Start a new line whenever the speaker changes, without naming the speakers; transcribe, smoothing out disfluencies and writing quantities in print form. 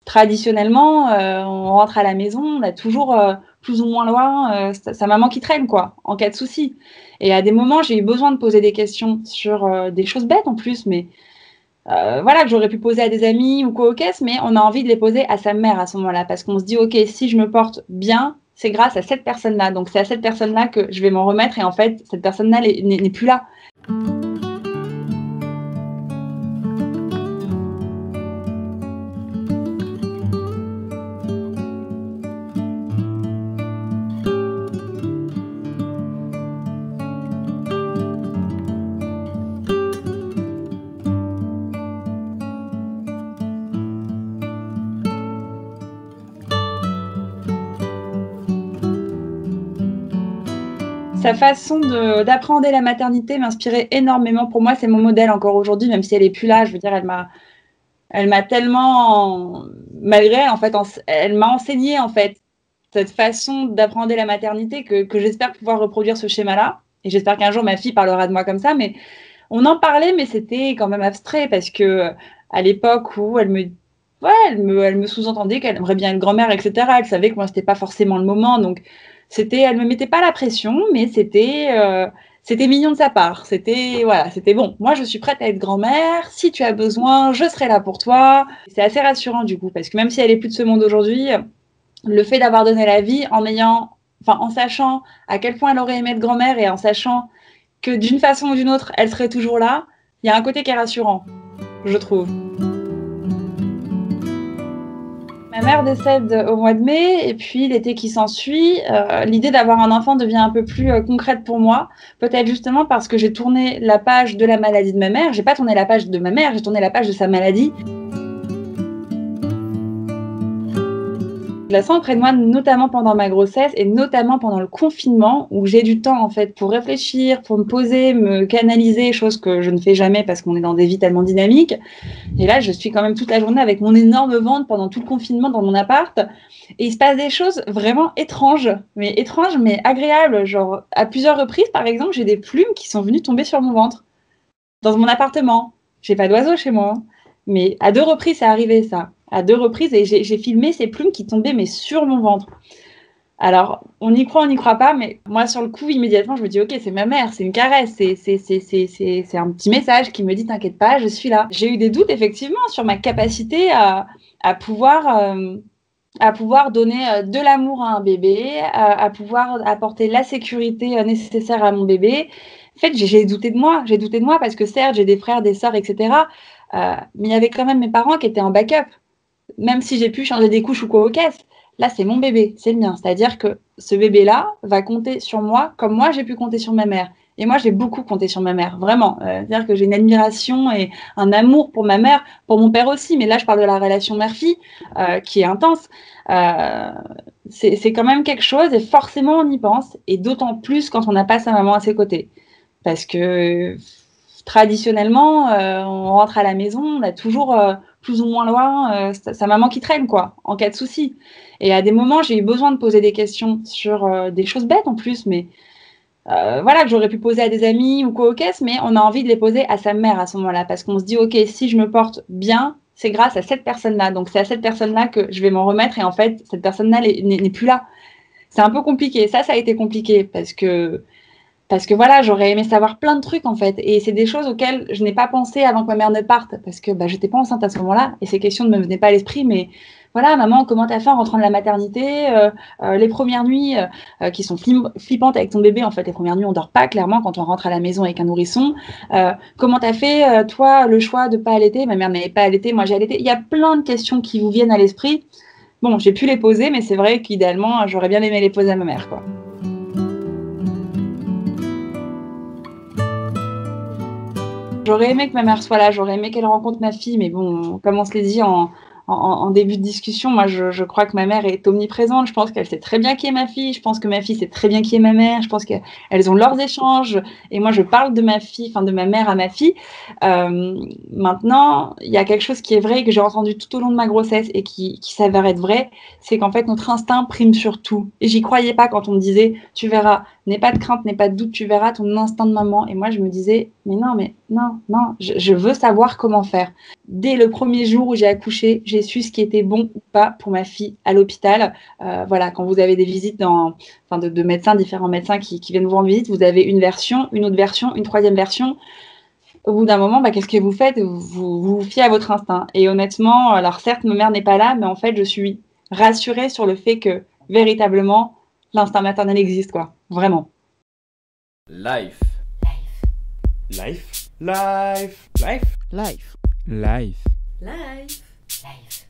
traditionnellement, on rentre à la maison, on a toujours plus ou moins loin sa maman qui traîne, quoi, en cas de souci. Et à des moments, j'ai eu besoin de poser des questions sur des choses bêtes en plus, mais voilà, que j'aurais pu poser à des amis ou quoi au caisse, mais on a envie de les poser à sa mère à ce moment-là, parce qu'on se dit, ok, si je me porte bien, c'est grâce à cette personne-là. Donc c'est à cette personne-là que je vais m'en remettre, et en fait, cette personne-là n'est plus là. Sa façon d'appréhender la maternité m'inspirait énormément. Pour moi, c'est mon modèle encore aujourd'hui, même si elle est plus là. Je veux dire, elle m'a tellement, malgré elle, en fait, elle m'a enseigné en fait cette façon d'appréhender la maternité que j'espère pouvoir reproduire ce schéma-là. Et j'espère qu'un jour ma fille parlera de moi comme ça. Mais on en parlait, mais c'était quand même abstrait parce que à l'époque où ouais, elle me sous-entendait qu'elle aimerait bien être grand-mère, etc. Elle savait que moi c'était pas forcément le moment, donc elle me mettait pas la pression, mais c'était mignon de sa part. C'était voilà, c'était bon. Moi je suis prête à être grand-mère. Si tu as besoin, je serai là pour toi. C'est assez rassurant du coup parce que même si elle est plus de ce monde aujourd'hui, le fait d'avoir donné la vie en sachant à quel point elle aurait aimé être grand-mère et en sachant que d'une façon ou d'une autre, elle serait toujours là, il y a un côté qui est rassurant, je trouve. Ma mère décède au mois de mai et puis l'été qui s'ensuit, l'idée d'avoir un enfant devient un peu plus concrète pour moi. Peut-être justement parce que j'ai tourné la page de la maladie de ma mère. J'ai pas tourné la page de ma mère, j'ai tourné la page de sa maladie. Je la sens près de moi, notamment pendant ma grossesse et notamment pendant le confinement où j'ai du temps en fait pour réfléchir, pour me poser, me canaliser, chose que je ne fais jamais parce qu'on est dans des vies tellement dynamiques. Et là, je suis quand même toute la journée avec mon énorme ventre pendant tout le confinement dans mon appart. Et il se passe des choses vraiment étranges, mais agréables. Genre, à plusieurs reprises, par exemple, j'ai des plumes qui sont venues tomber sur mon ventre dans mon appartement. J'ai pas d'oiseaux chez moi, mais à 2 reprises, c'est arrivé ça. À 2 reprises, et j'ai filmé ces plumes qui tombaient mais sur mon ventre. Alors, on y croit, on n'y croit pas, mais moi, sur le coup, immédiatement, je me dis, ok, c'est ma mère, c'est une caresse, c'est un petit message qui me dit, t'inquiète pas, je suis là. J'ai eu des doutes, effectivement, sur ma capacité à pouvoir donner de l'amour à un bébé, à pouvoir apporter la sécurité nécessaire à mon bébé. En fait, j'ai douté de moi parce que certes, j'ai des frères, des sœurs, etc. Mais il y avait quand même mes parents qui étaient en backup. Même si j'ai pu changer des couches ou quoi aux caisses, là, c'est mon bébé, c'est le mien. C'est-à-dire que ce bébé-là va compter sur moi comme moi, j'ai pu compter sur ma mère. Et moi, j'ai beaucoup compté sur ma mère, vraiment. C'est-à-dire que j'ai une admiration et un amour pour ma mère, pour mon père aussi. Mais là, je parle de la relation mère-fille qui est intense. Euh, c'est quand même quelque chose et forcément, on y pense. Et d'autant plus quand on n'a pas sa maman à ses côtés. Parce que traditionnellement, on rentre à la maison, on a toujours plus ou moins loin sa maman qui traîne, quoi, en cas de souci. Et à des moments, j'ai eu besoin de poser des questions sur des choses bêtes en plus, mais voilà, que j'aurais pu poser à des amis ou quoi au caisse, mais on a envie de les poser à sa mère à ce moment-là, parce qu'on se dit, ok, si je me porte bien, c'est grâce à cette personne-là. Donc c'est à cette personne-là que je vais m'en remettre, et en fait, cette personne-là n'est plus là. C'est un peu compliqué. Ça a été compliqué parce que voilà, j'aurais aimé savoir plein de trucs en fait. Et c'est des choses auxquelles je n'ai pas pensé avant que ma mère ne parte. Parce que bah, j'étais pas enceinte à ce moment-là. Et ces questions ne me venaient pas à l'esprit. Mais voilà, maman, comment t'as fait en rentrant de la maternité les premières nuits qui sont flippantes avec ton bébé. En fait, les premières nuits, on dort pas clairement quand on rentre à la maison avec un nourrisson. Comment t'as fait, toi, le choix de pas allaiter? Ma mère n'avait pas allaité, moi j'ai allaité. Il y a plein de questions qui vous viennent à l'esprit. Bon, j'ai pu les poser, mais c'est vrai qu'idéalement, j'aurais bien aimé les poser à ma mère, quoi. J'aurais aimé que ma mère soit là, j'aurais aimé qu'elle rencontre ma fille, mais bon, comme on se l'est dit en début de discussion, moi je crois que ma mère est omniprésente, je pense qu'elle sait très bien qui est ma fille, je pense que ma fille sait très bien qui est ma mère, je pense qu'elles ont leurs échanges, et moi je parle de ma fille, enfin de ma mère à ma fille. Maintenant, il y a quelque chose qui est vrai, que j'ai entendu tout au long de ma grossesse et qui s'avère être vrai, c'est qu'en fait notre instinct prime sur tout. Et j'y croyais pas quand on me disait, tu verras, n'aie pas de crainte, n'aie pas de doute, tu verras ton instinct de maman. Et moi, je me disais, mais non, je veux savoir comment faire. Dès le premier jour où j'ai accouché, j'ai su ce qui était bon ou pas pour ma fille à l'hôpital. Voilà, quand vous avez des visites de médecins, différents médecins qui viennent vous rendre visite, vous avez une version, une autre version, une troisième version. Au bout d'un moment, qu'est-ce que vous faites? Vous fiez à votre instinct. Et honnêtement, alors certes, ma mère n'est pas là, mais en fait, je suis rassurée sur le fait que véritablement, l'instinct maternel existe, quoi. Vraiment.
Life.
Life. Life. Life.
Life.
Life.
Life. Life.